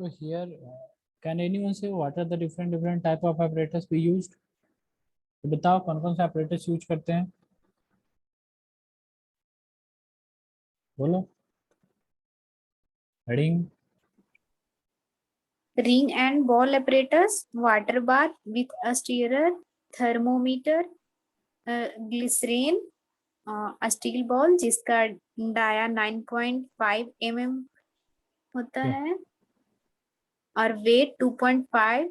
So here, can anyone say what are the different type of apparatus we used? तो बताओ कौन कौन सा apparatus यूज करते हैं, बोलो. Ring, Ring and ball apparatus, water bath with a stirrer, thermometer, glycerine, a steel ball जिसका dia 9.5 mm होता है और wait 2.5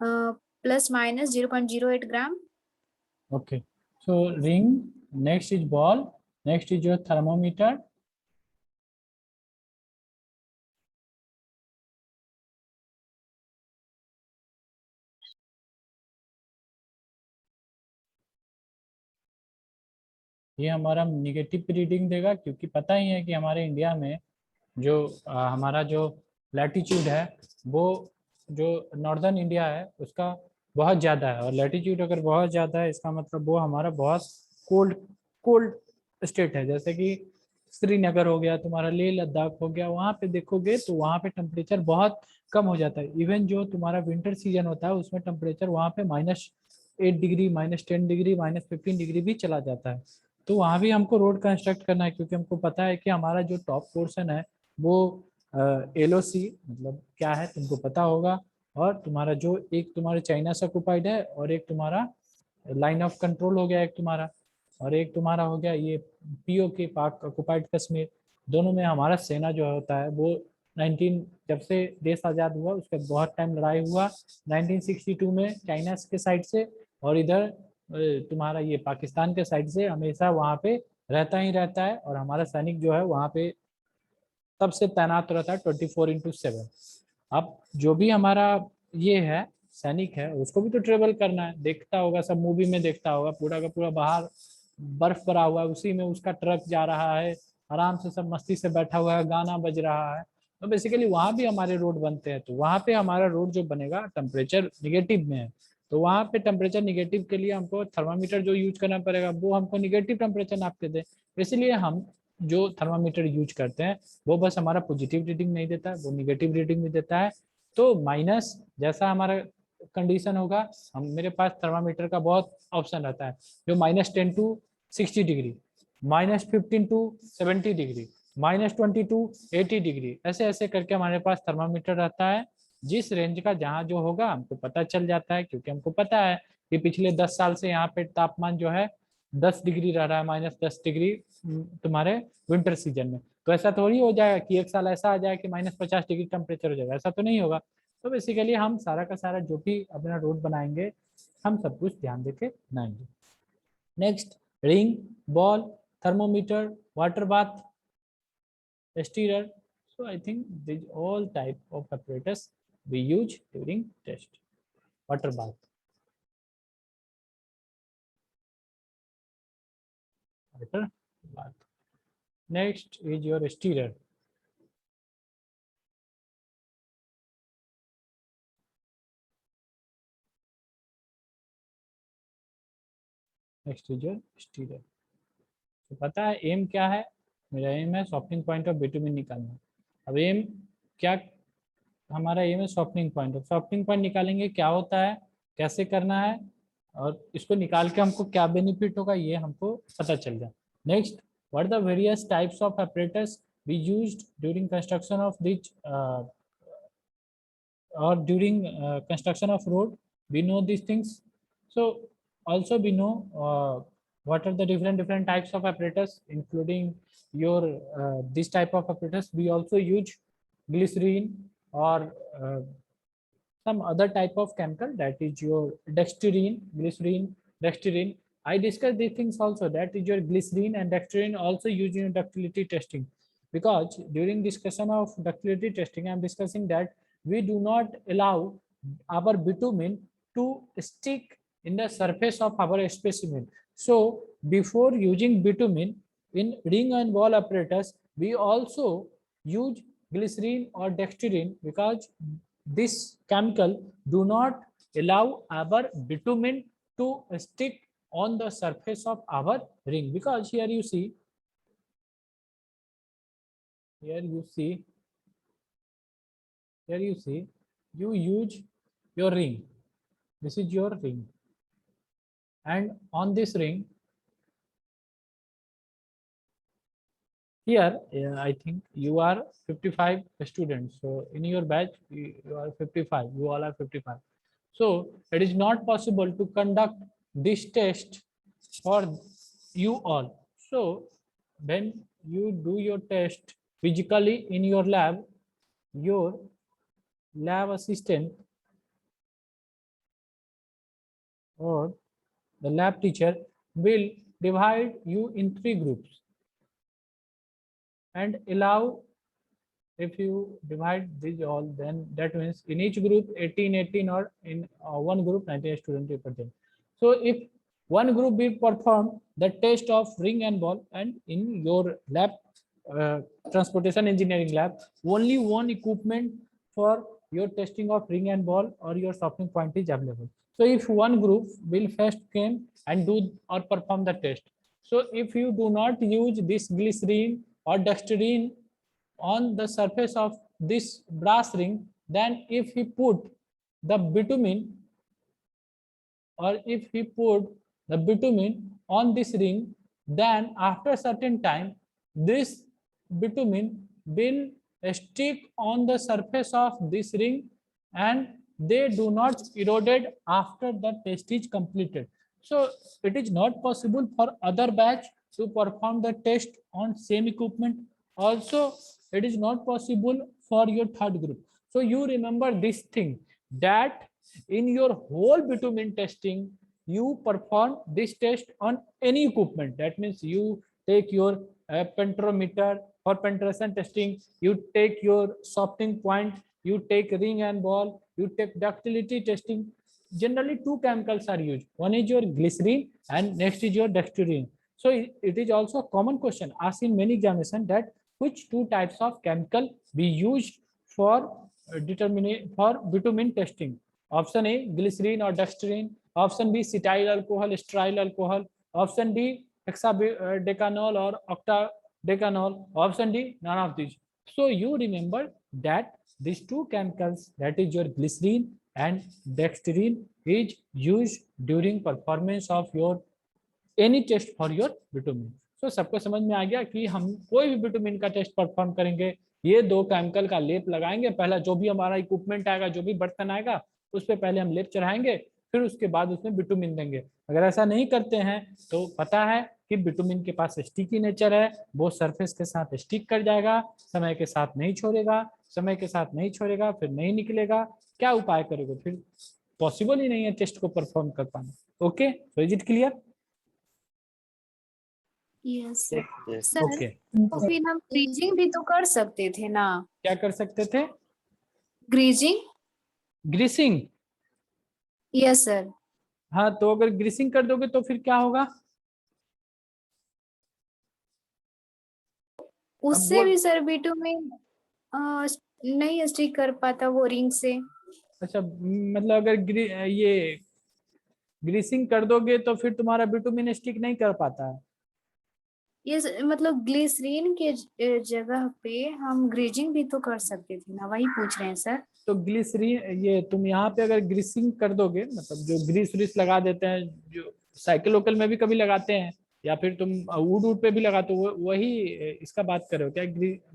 plus minus 0.08 gram. okay. So ring, next is ball, next is your thermometer. ये हमारा negative reading देगा, क्योंकि पता ही है कि हमारे इंडिया में जो हमारा जो लैटिट्यूड है वो जो नॉर्दर्न इंडिया है उसका बहुत ज़्यादा है, और लैटिट्यूड अगर बहुत ज़्यादा है इसका मतलब वो हमारा बहुत कोल्ड कोल्ड स्टेट है. जैसे कि श्रीनगर हो गया, तुम्हारा लेह लद्दाख हो गया, वहाँ पे देखोगे तो वहाँ पे टेम्परेचर बहुत कम हो जाता है. इवन जो तुम्हारा विंटर सीजन होता है उसमें टेम्परेचर वहाँ पे -8 डिग्री, -10 डिग्री, -15 डिग्री भी चला जाता है. तो वहाँ भी हमको रोड कंस्ट्रक्ट करना है, क्योंकि हमको पता है कि हमारा जो टॉप पोर्शन है वो LOC मतलब क्या है तुमको पता होगा, और तुम्हारा जो एक तुम्हारे चाइना से ऑक्युपाइड है, और एक तुम्हारा लाइन ऑफ कंट्रोल हो गया एक तुम्हारा, और एक तुम्हारा हो गया ये POK पाक ऑक्युपाइड कश्मीर. दोनों में हमारा सेना जो होता है वो 19 जब से देश आज़ाद हुआ उसके बहुत टाइम लड़ाई हुआ. 1962 में चाइना के साइड से, और इधर तुम्हारा ये पाकिस्तान के साइड से हमेशा वहाँ पे रहता ही रहता है, और हमारा सैनिक जो है वहाँ पे तब से तैनात रहता है 24/7. अब जो भी हमारा ये है सैनिक है उसको भी तो ट्रेवल करना है, देखता होगा सब मूवी में देखता होगा, पूरा का पूरा बाहर बर्फ पड़ा हुआ है, उसी में उसका ट्रक जा रहा है, आराम से सब मस्ती से बैठा हुआ है, गाना बज रहा है. तो बेसिकली वहाँ भी हमारे रोड बनते हैं, तो वहाँ पे हमारा रोड जो बनेगा टेम्परेचर निगेटिव में है, तो वहाँ पे टेम्परेचर निगेटिव के लिए हमको थर्मामीटर जो यूज करना पड़ेगा वो हमको निगेटिव टेम्परेचर नाप के दे. इसलिए हम जो थर्मामीटर यूज करते हैं वो बस हमारा पॉजिटिव रीडिंग नहीं देता है, वो निगेटिव रीडिंग भी देता है. तो माइनस जैसा हमारा कंडीशन होगा, हम मेरे पास थर्मामीटर का बहुत ऑप्शन रहता है, जो -10 to 60 degree, -15 to 70 degree, -20 to 80 degree, ऐसे ऐसे करके हमारे पास थर्मामीटर रहता है. जिस रेंज का जहाँ जो होगा हमको पता चल जाता है, क्योंकि हमको पता है कि पिछले 10 साल से यहाँ पे तापमान जो है 10 डिग्री रह रहा है, -10 डिग्री तुम्हारे विंटर सीजन में. तो ऐसा थोड़ी हो जाएगा कि एक साल ऐसा आ जाए कि -50 डिग्री टेम्परेचर हो जाएगा, ऐसा तो नहीं होगा. तो बेसिकली हम सारा का सारा जो भी अपना रोड बनाएंगे हम सब कुछ ध्यान देके बनाएंगे. Next, ring, ball, thermometer, water bath, stirrer. So I think these all type of apparatus we use during test. Water bath. Water bath. Next is your stirrer. Next is your stirrer. तो पता है M क्या है, मेरा M है softening point of bitumen निकालना. अब M क्या, हमारा एम है softening point. Of softening point निकालेंगे क्या होता है, कैसे करना है, और इसको निकाल के हमको क्या बेनिफिट होगा ये हमको पता चल जाए. Next, what are the various types of apparatus we used during construction of this or during construction of road. We know these things. So also we know what are the different types of apparatus, including your this type of apparatus. We also use glycerine or some other type of chemical, that is your dextrine, glycerine, dextrine. I discussed these things also, that is your glycerine and dextrine also used in ductility testing, because during discussion of ductility testing I am discussing that we do not allow our bitumen to stick in the surface of our specimen. So before using bitumen in ring and ball apparatus, we also use glycerine or dextrine, because this chemical do not allow our bitumen to stick on the surface of our ring. Because here you see here you see, you use your ring. This is your ring, and on this ring, here I think you are 55 students. So in your batch, you are 55. You all are 55. So it is not possible to conduct this test for you all. So when you do your test physically in your lab, your lab assistant or the lab teacher will divide you in 3 groups and allow, if you divide these all, then that means in each group 18 or in one group 19 students represent. So if one group will perform the test of ring and ball, and in your lab, transportation engineering lab, only one equipment for your testing of ring and ball or your softening point is available. So if one group will first came and do or perform the test, so if you do not use this glycerine or dextrine on the surface of this brass ring, then if he put the bitumen, or if he put the bitumen on this ring, then after certain time this bitumen will stick on the surface of this ring and they do not eroded after the test is completed. So it is not possible for other batch to perform the test on same equipment. Also it is not possible for your third group. So you remember this thing, that in your whole bitumen testing you perform this test on any equipment. That means you take your pentometer for penetration testing, you take your softening point, you take ring and ball, you take ductility testing. Generally 2 chemicals are used, one is your glycerine and next is your dextrine. So it is also a common question asked in many examinations, that which 2 types of chemical we use for determining for bitumen testing. Option A glycerine or dextrine, option B cetyl alcohol, stearyl alcohol, option D hexadecanol or octadecanol, option D none of these. So you remember that these 2 chemicals, that is your glycerine and dextrine, is used during performance of your any test for your bitumen. So सबको समझ में आ गया कि हम कोई भी bitumen का test perform करेंगे, ये 2 केमिकल का लेप लगाएंगे. पहला जो भी हमारा इक्विपमेंट आएगा, जो भी बर्तन आएगा, उस पर पहले हम लेप चढ़ाएंगे, फिर उसके बाद उसमें बिटुमिन देंगे. अगर ऐसा नहीं करते हैं तो पता है कि बिटुमिन के पास स्टिकी नेचर है, वो सरफेस के साथ स्टिक कर जाएगा, समय के साथ नहीं छोड़ेगा, समय के साथ नहीं छोड़ेगा, फिर नहीं निकलेगा. क्या उपाय करोगे, फिर पॉसिबल ही नहीं है टेस्ट को परफॉर्म कर पाना. Okay, so is it clear? Yes sir. Sir okay, तो फिर हम ग्रीजिंग भी तो कर सकते थे ना? क्या कर सकते थे? ग्रीजिंग. ग्रीसिंग. Yes sir. हाँ, तो अगर ग्रीसिंग कर दोगे तो फिर क्या होगा? उससे भी सर बिटुमिन नहीं स्टिक कर पाता वो रिंग से. अच्छा, मतलब अगर ये ग्रीसिंग कर दोगे तो फिर तुम्हारा बिटुमिन स्टिक नहीं कर पाता है. ये मतलब ग्लिसरीन के जगह पे हम ग्रीजिंग भी तो कर सकते थे ना, वही पूछ रहे हैं सर. तो ग्लिसरीन, ये तुम यहाँ पे अगर ग्रीसिंग कर दोगे, मतलब जो ग्रीस व्रीस लगा देते हैं, जो साइकिल वोकल में भी कभी लगाते हैं, या फिर तुम वुड पे भी लगाते हो, वही इसका बात कर रहे हो क्या,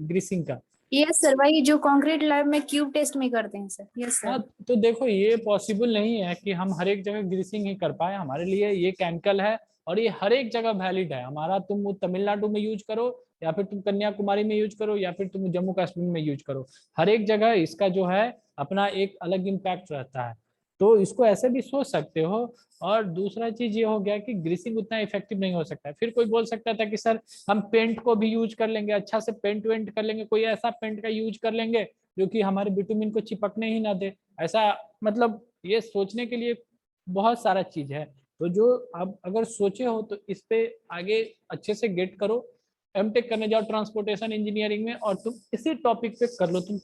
ग्रीसिंग का? यस सर, वही जो कंक्रीट लैब में क्यूब टेस्ट में करते हैं सर. Yes sir. हाँ, तो देखो ये पॉसिबल नहीं है कि हम हर एक जगह ग्रीसिंग ही कर पाए. हमारे लिए ये केमिकल है और ये हर एक जगह वैलिड है हमारा. तुम तमिलनाडु में यूज करो, या फिर तुम कन्याकुमारी में यूज करो, या फिर तुम जम्मू कश्मीर में यूज करो, हर एक जगह इसका जो है अपना एक अलग इम्पैक्ट रहता है. तो इसको ऐसे भी सोच सकते हो. और दूसरा चीज ये हो गया कि ग्रीसिंग उतना इफेक्टिव नहीं हो सकता है. फिर कोई बोल सकता था कि सर हम पेंट को भी यूज कर लेंगे, अच्छा से पेंट वेंट कर लेंगे, कोई ऐसा पेंट का यूज कर लेंगे जो कि हमारे बिटुमिन को चिपकने ही ना दे. ऐसा मतलब ये सोचने के लिए बहुत सारा चीज है. तो जो अब अगर सोचे हो तो इस पे आगे अच्छे से गेट करो, एमटेक करने जाओ ट्रांसपोर्टेशन इंजीनियरिंग में, और तुम इसी टॉपिक पे कर लो तुम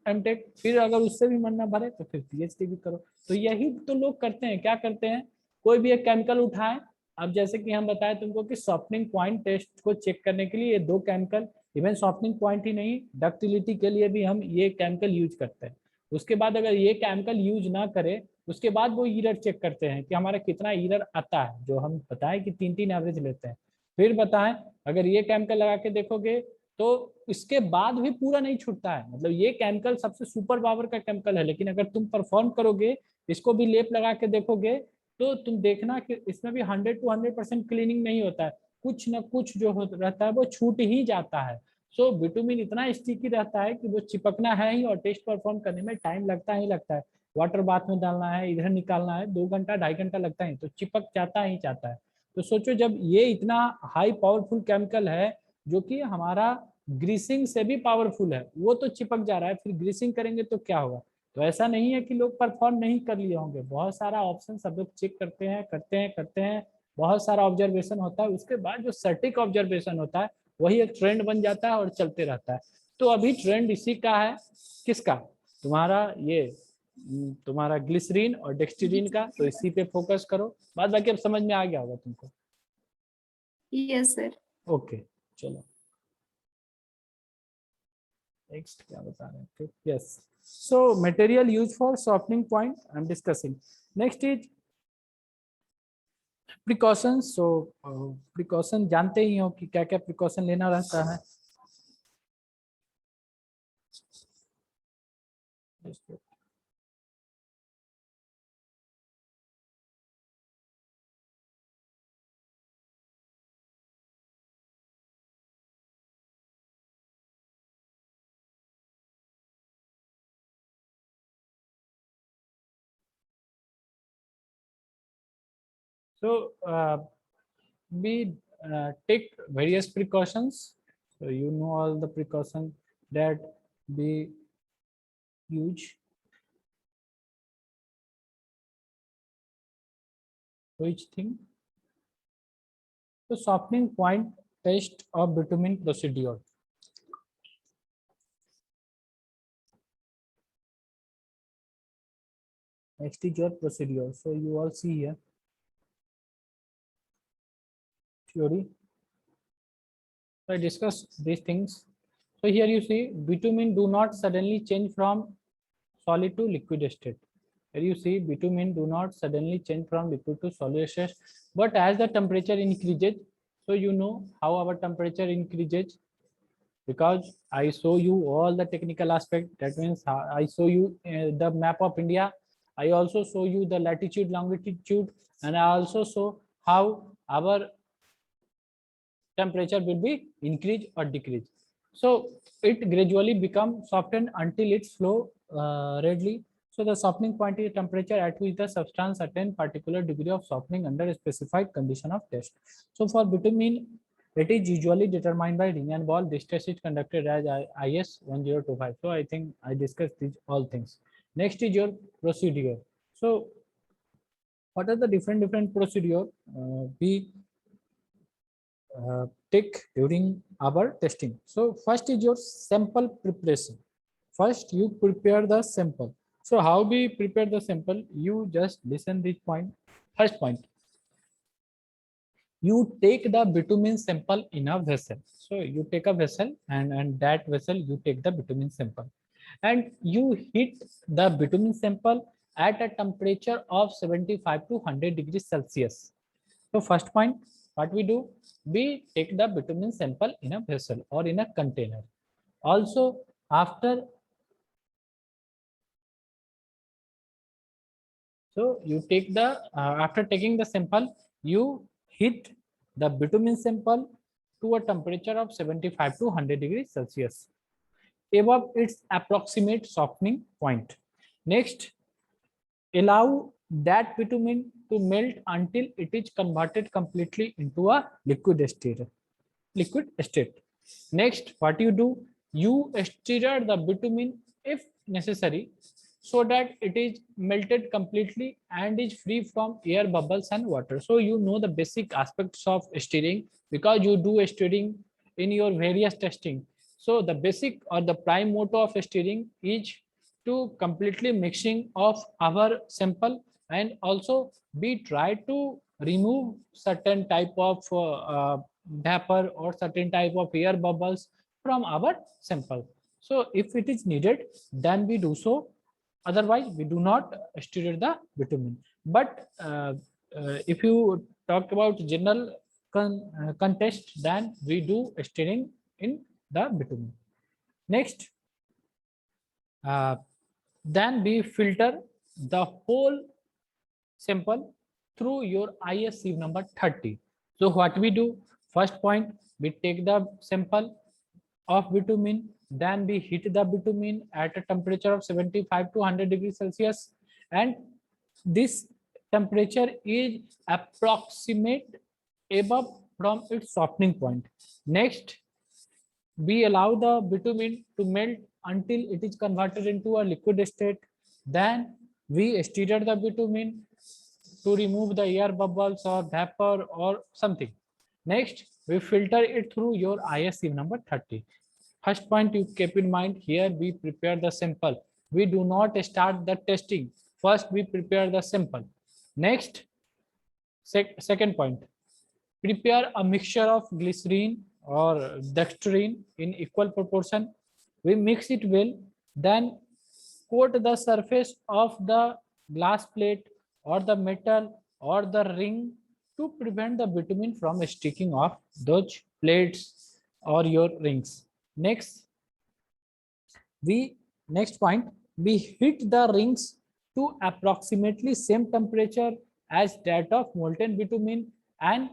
एमटेक. फिर अगर उससे भी मन ना भरे तो फिर पीएचडी भी करो. तो यही तो लोग करते हैं. क्या करते हैं, कोई भी एक केमिकल उठाए. अब जैसे कि हम बताए तुमको कि सॉफ्टनिंग पॉइंट टेस्ट को चेक करने के लिए ये 2 केमिकल, इवन सॉफ्टनिंग पॉइंट ही नहीं, डक्टिलिटी के लिए भी हम ये केमिकल यूज करते हैं. उसके बाद अगर ये केमिकल यूज ना करे, उसके बाद वो ईरर चेक करते हैं कि हमारा कितना ईरर आता है, जो हम बताएं कि 3 एवरेज लेते हैं। फिर बताएं अगर ये केमिकल लगा के देखोगे तो इसके बाद भी पूरा नहीं छूटता है, मतलब ये केमिकल सबसे सुपर पावर का केमिकल है, लेकिन अगर तुम परफॉर्म करोगे, इसको भी लेप लगा के देखोगे, तो तुम देखना कि इसमें भी 100 to 100% क्लीनिंग नहीं होता है, कुछ ना कुछ जो रहता है वो छूट ही जाता है। सो बिटुमिन इतना स्टिकी रहता है कि वो चिपकना है ही, और टेस्ट परफॉर्म करने में टाइम लगता ही लगता है। वाटर बाथ में डालना है, इधर निकालना है, 2 घंटा 2.5 घंटा लगता है, तो चिपक जाता ही जाता है। तो सोचो जब ये इतना हाई पावरफुल केमिकल है, जो कि हमारा ग्रीसिंग से भी पावरफुल है, वो तो चिपक जा रहा है, फिर ग्रीसिंग करेंगे तो क्या होगा। तो ऐसा नहीं है कि लोग परफॉर्म नहीं कर लिए होंगे, बहुत सारा ऑप्शन सब लोग चेक करते हैं, बहुत सारा ऑब्जर्वेशन होता है, उसके बाद जो सटीक ऑब्जर्वेशन होता है वही एक ट्रेंड बन जाता है और चलते रहता है। तो अभी ट्रेंड इसी का है, किसका, तुम्हारा ये तुम्हारा ग्लिसरीन और डेक्सट्रीन का, तो इसी पे फोकस करो, बाद बाकी अब समझ में आ गया होगा तुमको। Yes sir. ओके चलो नेक्स्ट क्या बता रहे हैं। Yes, so material use for softening point I am discussing. Next is precaution. So precaution जानते ही हो कि क्या क्या प्रिकॉशन लेना रहता है। So we take various precautions. So you know all the precautions that we use. Which thing? So softening point test of bitumen procedure. Next is your procedure. So you all see here theory. So I discuss these things. So here you see bitumen do not suddenly change from solid to liquid state. Here you see bitumen do not suddenly change from liquid to solid state, but as the temperature increases, so you know how our temperature increases, because I show you all the technical aspect. That means I show you the map of India. I also show you the latitude, longitude, and I also show how our temperature will be increase or decrease. So it gradually becomes softened until its flow readily. So the softening point is temperature at which the substance attain particular degree of softening under a specified condition of test. So for bitumen, it is usually determined by ring and ball. This test is conducted as IS 1025. So I think I discussed these all things. Next is your procedure. So what are the different procedure we take during our testing? So first is your sample preparation. First you prepare the sample. So how we prepare the sample? You just listen this point. First point, you take the bitumen sample in a vessel. So you take a vessel, and that vessel you take the bitumen sample, and you heat the bitumen sample at a temperature of 75 to 100 degrees Celsius. So first point, what we do, we take the bitumen sample in a vessel or in a container. Also, after so you take the after taking the sample, you heat the bitumen sample to a temperature of 75 to 100 degrees Celsius above its approximate softening point. Next, allow that bitumen to melt until it is converted completely into a liquid state. Next, what you do, you stir the bitumen if necessary, so that it is melted completely and is free from air bubbles and water. So you know the basic aspects of stirring, because you do stirring in your various testing. So the basic or the prime motto of stirring is to completely mixing of our sample, and also we try to remove certain type of vapor or certain type of air bubbles from our sample. So if it is needed, then we do so. Otherwise, we do not steroid the bitumen. But if you talk about general contest, then we do steering in the bitumen. Next, then we filter the whole sample through your IS sieve number 30. So what we do, first point, we take the sample of bitumen, then we heat the bitumen at a temperature of 75 to 100 degrees Celsius, and this temperature is approximate above from its softening point. Next, we allow the bitumen to melt until it is converted into a liquid state. Then we stir the bitumen to remove the air bubbles or vapor or something. Next, we filter it through your IS sieve number 30. First point you keep in mind, here we prepare the sample. We do not start the testing. First, we prepare the sample. Next, second point, prepare a mixture of glycerine or dextrine in equal proportion. We mix it well, then coat the surface of the glass plate or the metal or the ring to prevent the bitumen from sticking off those plates or your rings. Next point, we heat the rings to approximately same temperature as that of molten bitumen and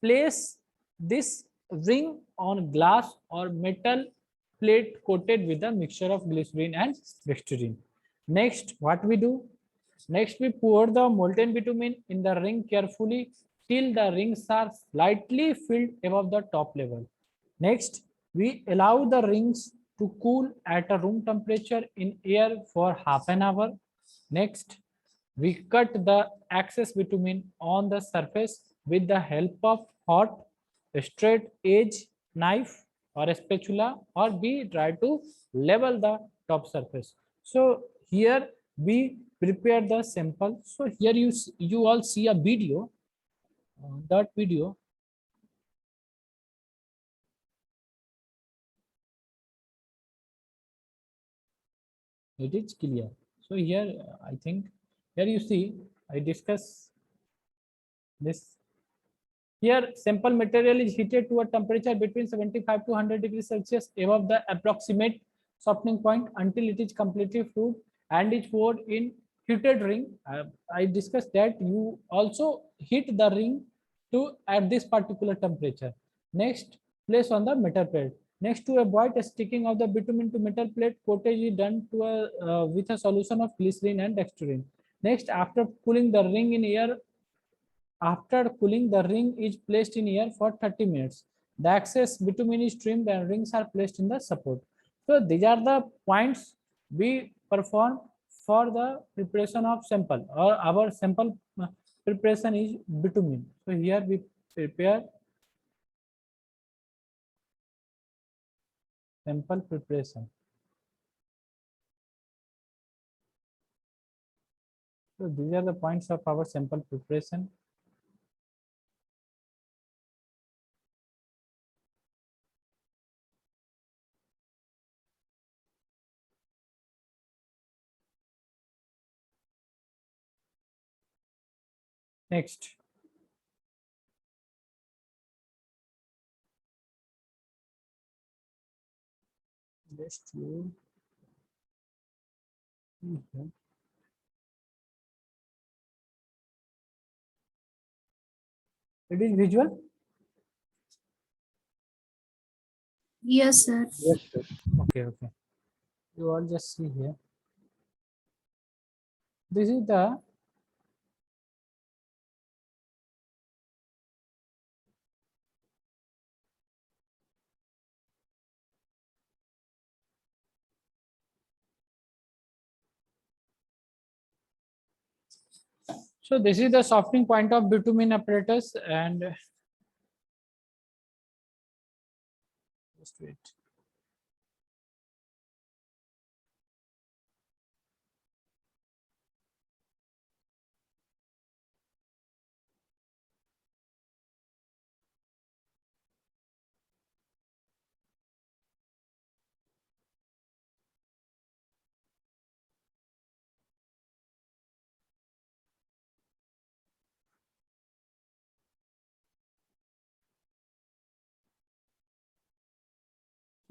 place this ring on glass or metal plate coated with a mixture of glycerine and dextrine. Next, what we do? Next, we pour the molten bitumen in the ring carefully till the rings are slightly filled above the top level. Next, we allow the rings to cool at a room temperature in air for half an hour. Next, we cut the excess bitumen on the surface with the help of hot straight edge knife or a spatula, or we try to level the top surface. So here we prepare the sample. So here you all see a video. That video, it is clear. So here I think here you see I discuss this. Here sample material is heated to a temperature between 75 to 100 degrees Celsius above the approximate softening point until it is completely fluid and is poured in heated ring. I discussed that you also heat the ring to at this particular temperature. Next, place on the metal plate. Next, to avoid sticking of the bitumen to metal plate, coatage is done to with a solution of glycerine and dextrine. Next, after cooling the ring in air, after cooling, the ring is placed in air for 30 minutes. The excess bitumen is trimmed and rings are placed in the support. So these are the points we perform for the preparation of sample, or our sample preparation is bitumen. So here we prepare sample preparation. So these are the points of our sample preparation. Next, just you. It is visual. Yes, sir. Yes, sir. Okay, okay. You all just see here. This is the so this is the softening point of bitumen apparatus, and just wait.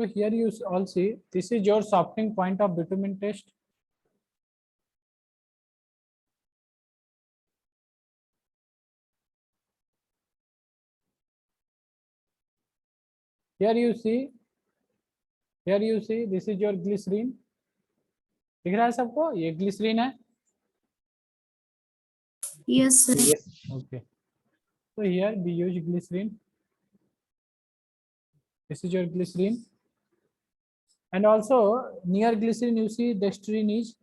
So here you all see, this is your softening point of bitumen test. Here you see, this is your glycerine. दिख रहा है सबको? ये glycerine है. Yes, sir. Yes. Okay. So here we use glycerine. This is your glycerine. And also near glycerine you see dextrine is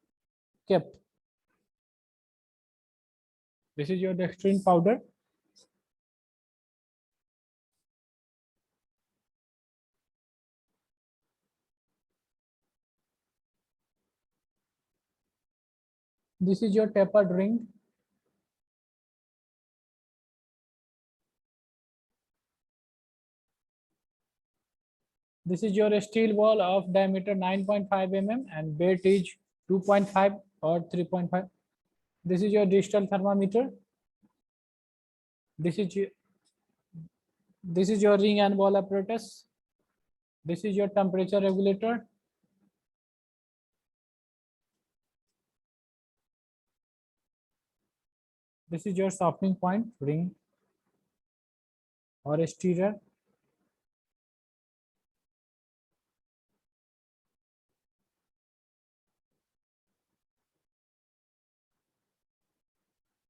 kept. This is your dextrine powder. This is your tapered ring. This is your steel ball of diameter 9.5 mm and weight is 2.5 or 3.5. This is your digital thermometer. This is your ring and ball apparatus. This is your temperature regulator. This is your softening point ring or stirrer.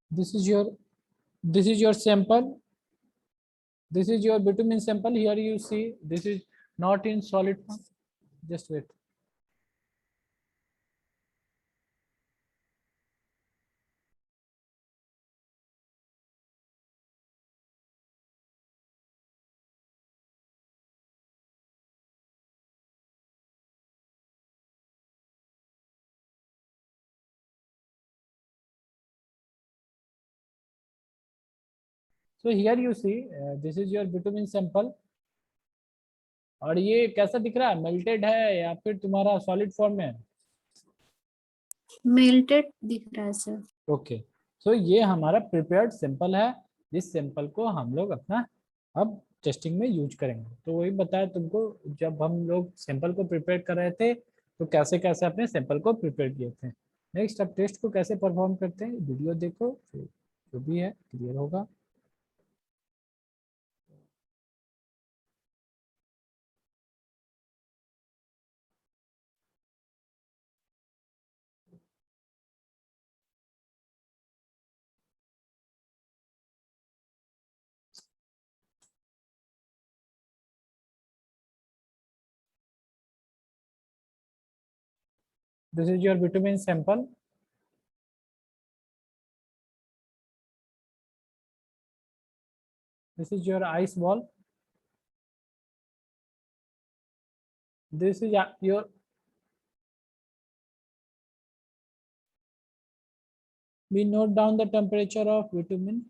This is your sample. This is your bitumen sample. Here you see this is not in solid form. Just wait. So here you see this is your bitumen sample. और ये कैसा दिख रहा है? Melted है या फिर तुम्हारा सॉलिड फॉर्म में है? मेल्टेड दिख रहा है सर. ओके. सो ये हमारा प्रिपेयर्ड सैंपल है. इस सैंपल को हम लोग अपना अब टेस्टिंग में यूज करेंगे. तो वही बताया तुमको, जब हम लोग सैंपल को प्रिपेयर कर रहे थे तो कैसे कैसे अपने सैंपल को प्रिपेयर किए थे. नेक्स्ट अब टेस्ट को कैसे परफॉर्म करते हैं वीडियो देखो, फिर जो भी है क्लियर होगा. This is your bitumen sample. This is your ice ball. This is your we note down the temperature of bitumen.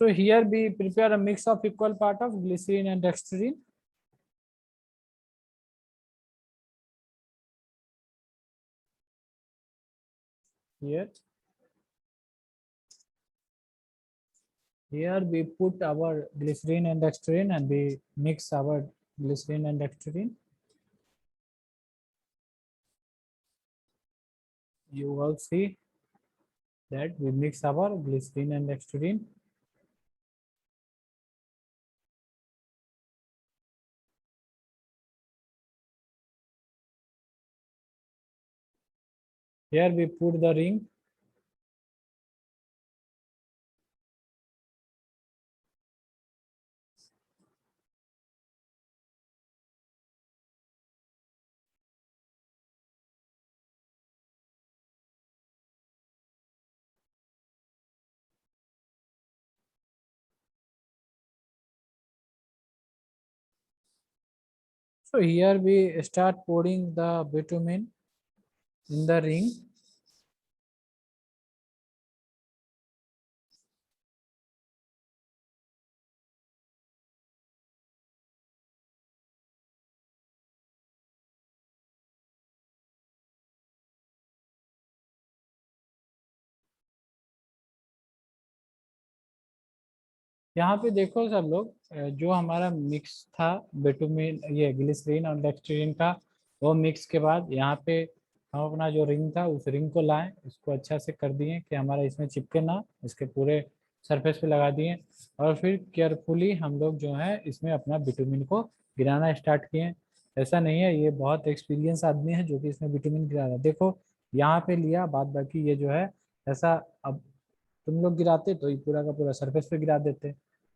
So here we prepare a mix of equal part of glycerine and dextrine. Here we put our glycerine and dextrine and we mix our glycerine and dextrine. You will see that we mix our glycerine and dextrine. Here we put the ring. So here we start pouring the bitumen in the ring. यहाँ पे देखो सब लोग, जो हमारा mix था bitumen, ये glycerine और डेक्स्ट्रीन का, वो मिक्स के बाद यहाँ पे हम अपना जो रिंग था उस रिंग को लाएं, उसको अच्छा से कर दिए कि हमारा इसमें चिपके ना, इसके पूरे सरफेस पे लगा दिए, और फिर केयरफुली हम लोग जो है इसमें अपना बिटुमिन को गिराना स्टार्ट किए। ऐसा नहीं है, ये बहुत एक्सपीरियंस आदमी है जो कि इसमें बिटुमिन गिरा रहा है। देखो यहाँ पे लिया, बाद बाकी ये जो है ऐसा, अब तुम लोग गिराते तो ये पूरा का पूरा सरफेस पे गिरा देते।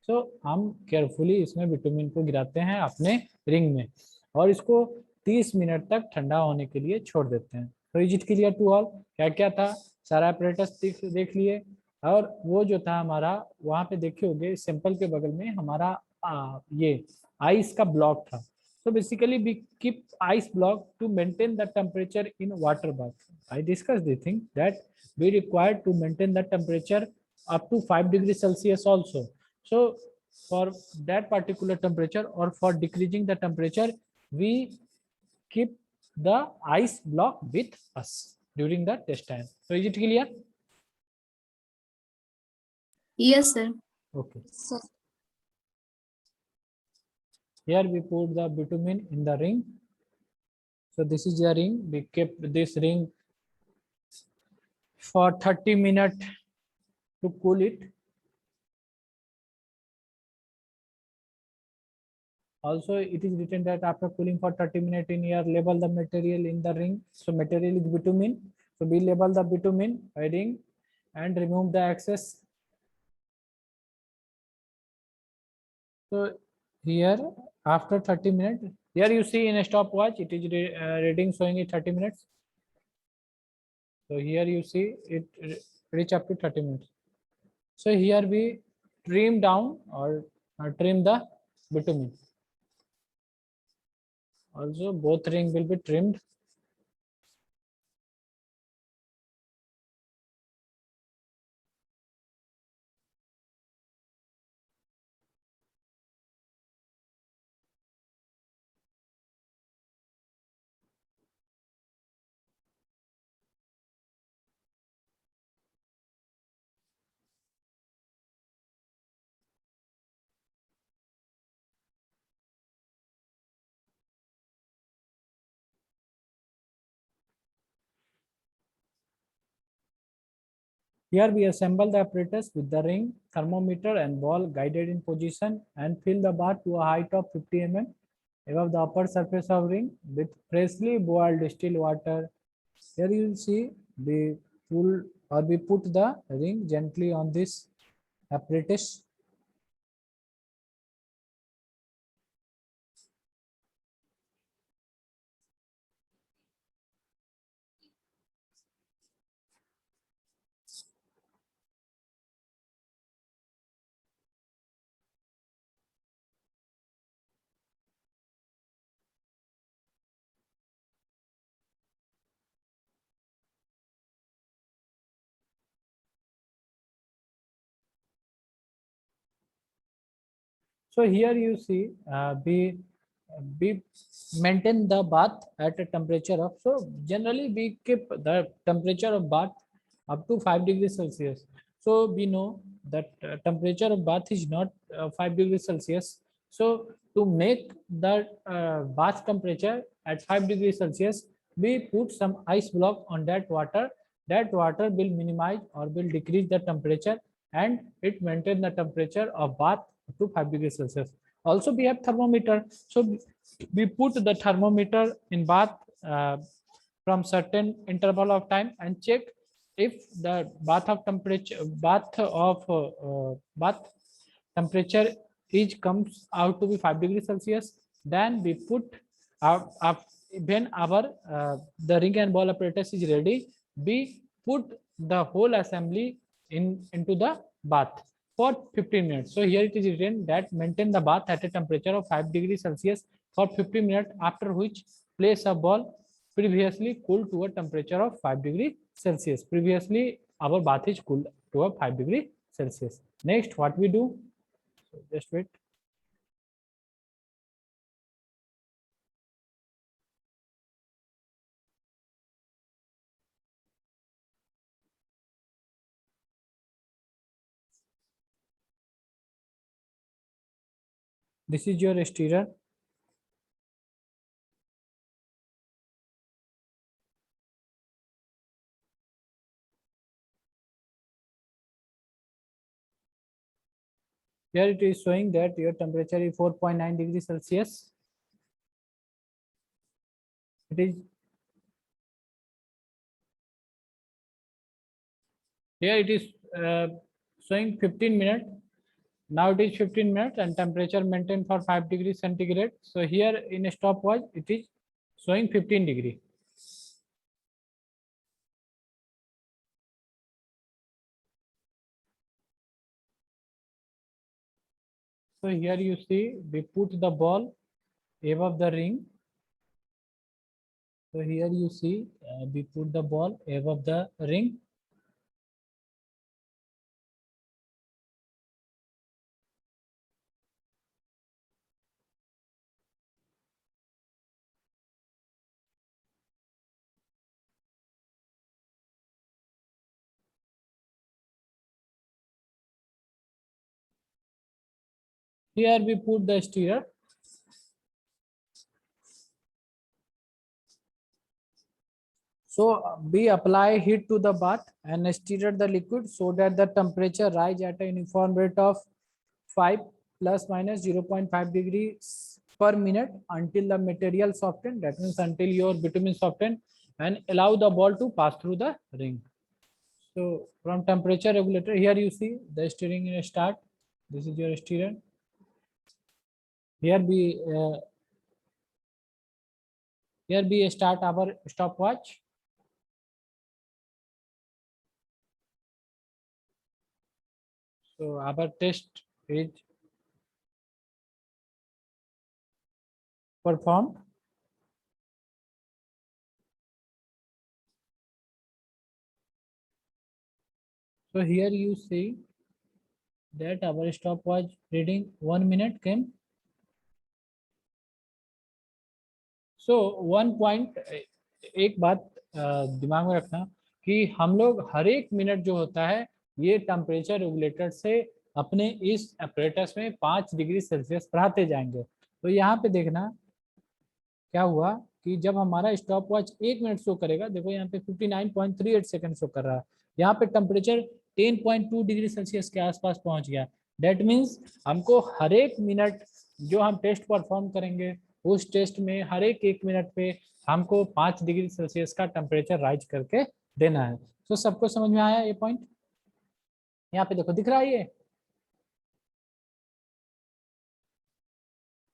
सो हम केयरफुली इसमें विटामिन को गिराते हैं अपने रिंग में, और इसको 30 मिनट तक ठंडा होने के लिए छोड़ देते हैं। तो is it clear to all? क्या क्या था, सारा अपरेटस देख लिए। और वो जो था हमारा, वहां पे देखे होंगे सैंपल के बगल में हमारा ये आइस का ब्लॉक था। So basically we keep ice block to maintain the temperature in water bath. I discussed the thing that we require to maintain the temperature up to 5 degrees Celsius also. So for that particular temperature, or for decreasing the temperature, we keep the ice block with us during the test time. So is it clear? Yes, sir. Okay. Here we put the bitumen in the ring. So this is the ring. We kept this ring for 30 minutes to cool it. Also, it is written that after cooling for 30 minutes in air, label the material in the ring. So material is bitumen. So we label the bitumen by ring and remove the excess. So here after 30 minutes, here you see in a stopwatch, it is reading showing it 30 minutes. So here you see it reach up to 30 minutes. So here we trim down or trim the bitumen. Also both ring will be trimmed. Here we assemble the apparatus with the ring, thermometer and ball guided in position, and fill the bath to a height of 50 mm above the upper surface of ring with freshly boiled distilled water. Here you will see we pull or we put the ring gently on this apparatus. So here you see we maintain the bath at a temperature of, so generally we keep the temperature of bath up to 5 degrees Celsius. So we know that temperature of bath is not 5 degrees Celsius. So to make the bath temperature at 5 degrees Celsius, we put some ice block on that water. That water will minimize or will decrease the temperature, and it maintain the temperature of bath to 5 degrees Celsius. Also, we have thermometer. So we put the thermometer in bath from certain interval of time and check if the bath temperature is comes out to be 5 degrees Celsius. Then we put when our the ring and ball apparatus is ready, we put the whole assembly into the bath for 15 minutes. So here it is written that maintain the bath at a temperature of 5 degrees Celsius for 15 minutes, after which place a ball previously cooled to a temperature of 5 degrees Celsius. Previously our bath is cooled to a 5 degrees Celsius. Next, what we do? So just wait. This is your stirrer. Here it is showing that your temperature is 4.9 degrees Celsius. It is here it is showing 15 minutes. Now it is 15 minutes and temperature maintained for 5 degrees centigrade. So here in a stopwatch it is showing 15 degree. So here you see we put the ball above the ring. So here you see we put the ball above the ring. Here we put the stirrer. So we apply heat to the bath and stir the liquid so that the temperature rise at a uniform rate of 5 plus minus 0.5 degrees per minute until the material soften. That means until your bitumen soften, and allow the ball to pass through the ring. So from temperature regulator, here you see the stirring start. This is your stirrer. Here we start our stopwatch. So our test is performed. So here you see that our stopwatch reading 1 minute came. So one point, एक बात दिमाग में रखना कि हम लोग हर एक minute जो होता है ये टेम्परेचर रेगुलेटर से अपने इस अपरेटस में 5 डिग्री सेल्सियस बढ़ाते जाएंगे। तो यहाँ पे देखना क्या हुआ कि जब हमारा स्टॉप वॉच 1 मिनट शो करेगा, देखो यहाँ पे 59.38 सेकंड शो कर रहा है, यहाँ पे टेम्परेचर 10.2 डिग्री सेल्सियस के आसपास पहुंच गया। दैट मीन्स हमको हर एक मिनट जो हम टेस्ट परफॉर्म करेंगे उस टेस्ट में हर एक मिनट पे हमको 5 डिग्री सेल्सियस का टेम्परेचर राइज करके देना है। तो सबको समझ में आया ये पॉइंट? यहाँ पे देखो दिख रहा है, ये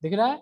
दिख रहा है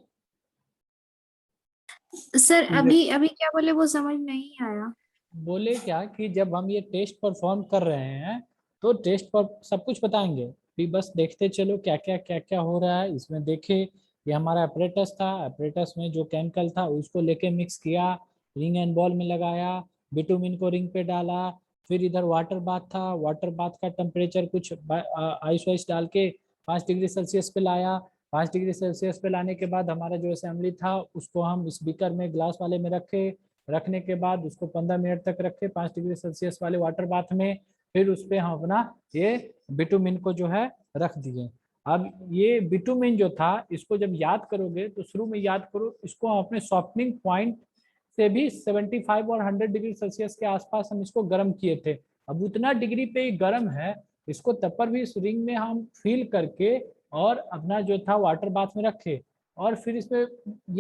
सर? अभी क्या बोले वो समझ नहीं आया। बोले क्या कि जब हम ये टेस्ट परफॉर्म कर रहे हैं तो टेस्ट पर सब कुछ बताएंगे, भी बस देखते चलो क्या क्या हो रहा है इसमें। देखे ये हमारा अपरेटस था, अपरेटस में जो केमिकल था उसको लेके मिक्स किया, रिंग एंड बॉल में लगाया, बिटुमिन को रिंग पे डाला, फिर इधर वाटर बाथ था, वाटर बाथ का टेम्परेचर कुछ आइस वाइस डाल के 5 डिग्री सेल्सियस पे लाया। 5 डिग्री सेल्सियस पे लाने के बाद हमारा जो असेंबली था उसको हम इस बीकर में ग्लास वाले में रखे, रखने के बाद उसको 15 मिनट तक रखे 5 डिग्री सेल्सियस वाले वाटर बाथ में। फिर उस पर हम अपना ये बिटुमिन को जो है रख दिए। अब ये बिटुमिन जो था इसको जब याद करोगे तो शुरू में याद करो, इसको हम अपने सॉफ्टनिंग पॉइंट से भी 75 और 100 डिग्री सेल्सियस के आसपास हम इसको गर्म किए थे। अब उतना डिग्री पे गर्म है, इसको तब पर भी इस रिंग में हम फील करके और अपना जो था वाटर बाथ में रखे, और फिर इसमें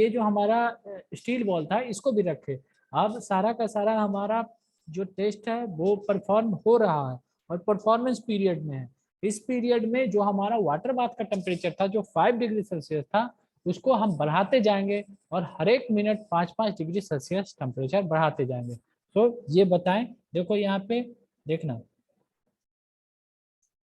ये जो हमारा स्टील बॉल था इसको भी रखे। अब सारा का सारा हमारा जो टेस्ट है वो परफॉर्म हो रहा है और परफॉर्मेंस पीरियड में है। इस पीरियड में जो हमारा वाटर बाथ का टेम्परेचर था जो 5 डिग्री सेल्सियस था उसको हम बढ़ाते जाएंगे और हर एक मिनट 5-5 डिग्री सेल्सियस टेम्परेचर बढ़ाते जाएंगे। तो ये बताएं, देखो यहाँ पे देखना,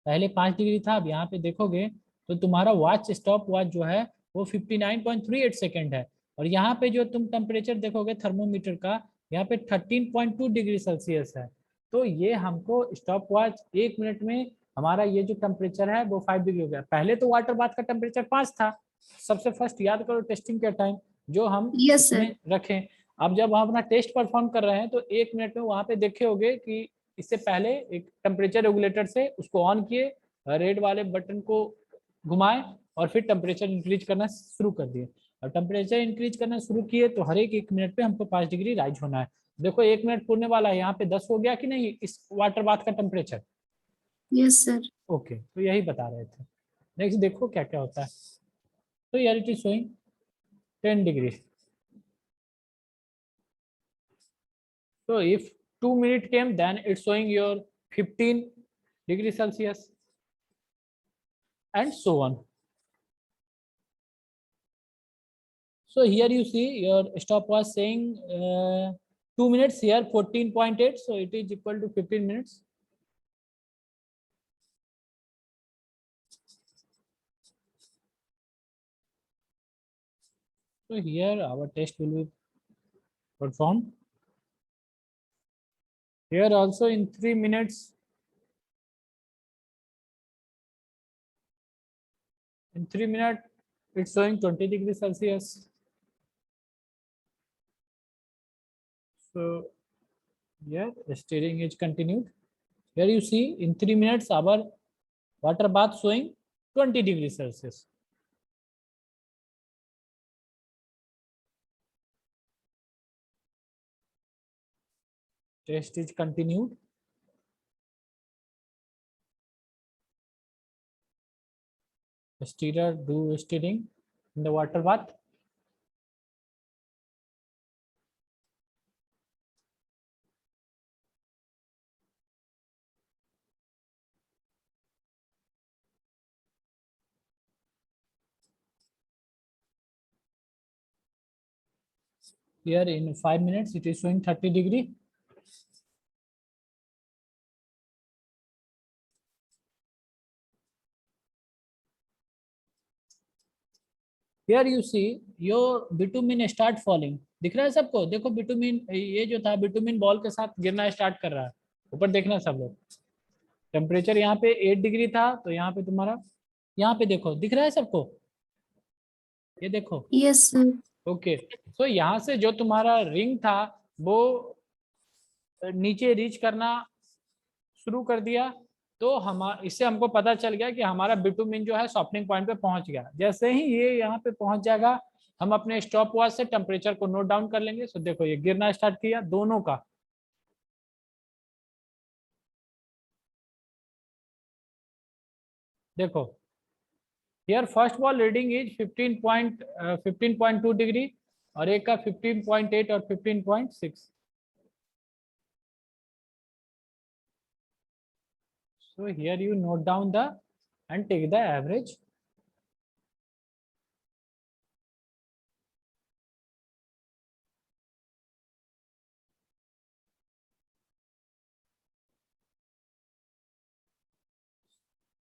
पहले 5 डिग्री था, अब यहाँ पे देखोगे तो तुम्हारा वॉच स्टॉप वॉच जो है वो 59.38 सेकेंड है, और यहाँ पे जो तुम टेम्परेचर देखोगे थर्मोमीटर का यहाँ पे 13.2 डिग्री सेल्सियस है। तो ये हमको स्टॉप वॉच 1 मिनट में हमारा ये जो टेम्परेचर है वो 5 डिग्री हो गया। पहले तो वाटर बाथ का टेम्परेचर 5 था, सबसे फर्स्ट याद करो टेस्टिंग के टाइम जो हम इसमें रखें। अब जब हम अपना टेस्ट परफॉर्म कर रहे हैं तो 1 मिनट में वहां पे देखे होगे कि इससे पहले एक टेम्परेचर रेगुलेटर से उसको ऑन किए, रेड वाले बटन को घुमाए और फिर टेम्परेचर इंक्रीज करना शुरू कर दिए। और टेम्परेचर इंक्रीज करना शुरू किए तो हर एक 1 मिनट पे हमको 5 डिग्री राइज होना है। देखो 1 मिनट पूरने वाला है, यहाँ पे 10 हो गया कि नहीं इस वाटर बाथ का टेम्परेचर। Yes sir. ओके, तो यही बता रहे थे। नेक्स्ट देखो क्या क्या होता है। तो यार it is showing 10 degree. So if 2 minutes came, then it's showing your 15 degrees Celsius, and so on. So here you see your stopwatch saying 2 minutes, here 14.8, so it is equal to 15 minutes. So here our test will be performed. Here also in 3 minutes, in 3 minutes it's showing 20 degrees Celsius. So here stirring is continued. Here you see in 3 minutes our water bath showing 20 degrees Celsius. Test is continued. Stirrer do stirring in the water bath. Here in 5 minutes it is showing 30 degree. Here you see your bitumen start falling. दिख रहा है सबको? देखो bitumen ये जो था bitumen ball के साथ गिरना स्टार्ट कर रहा है। ऊपर देखना सब लोग। टेम्परेचर यहाँ पे 8 डिग्री था, तो यहाँ पे तुम्हारा यहाँ पे देखो दिख रहा है सबको? ये देखो। Yes sir. ओके, सो यहाँ से जो तुम्हारा रिंग था वो नीचे रीच करना शुरू कर दिया, तो हम इससे हमको पता चल गया कि हमारा बिटुमिन जो है सॉफ्टनिंग पॉइंट पे पहुंच गया। जैसे ही ये यहाँ पे पहुंच जाएगा हम अपने स्टॉप वॉच से टेम्परेचर को नोट डाउन कर लेंगे। सो देखो ये गिरना स्टार्ट किया दोनों का। देखो here first wall reading is 15.2 degree और एक का 15.8 और 15.6। So here you note down the and take the average.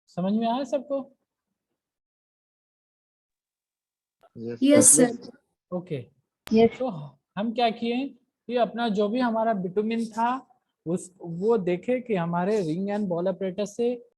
समझ में आया सबको? Yes sir. Okay, yes. तो हम क्या किए कि अपना जो भी हमारा बिटुमिन था उस वो देखे कि हमारे रिंग एंड बॉल ऑपरेटर से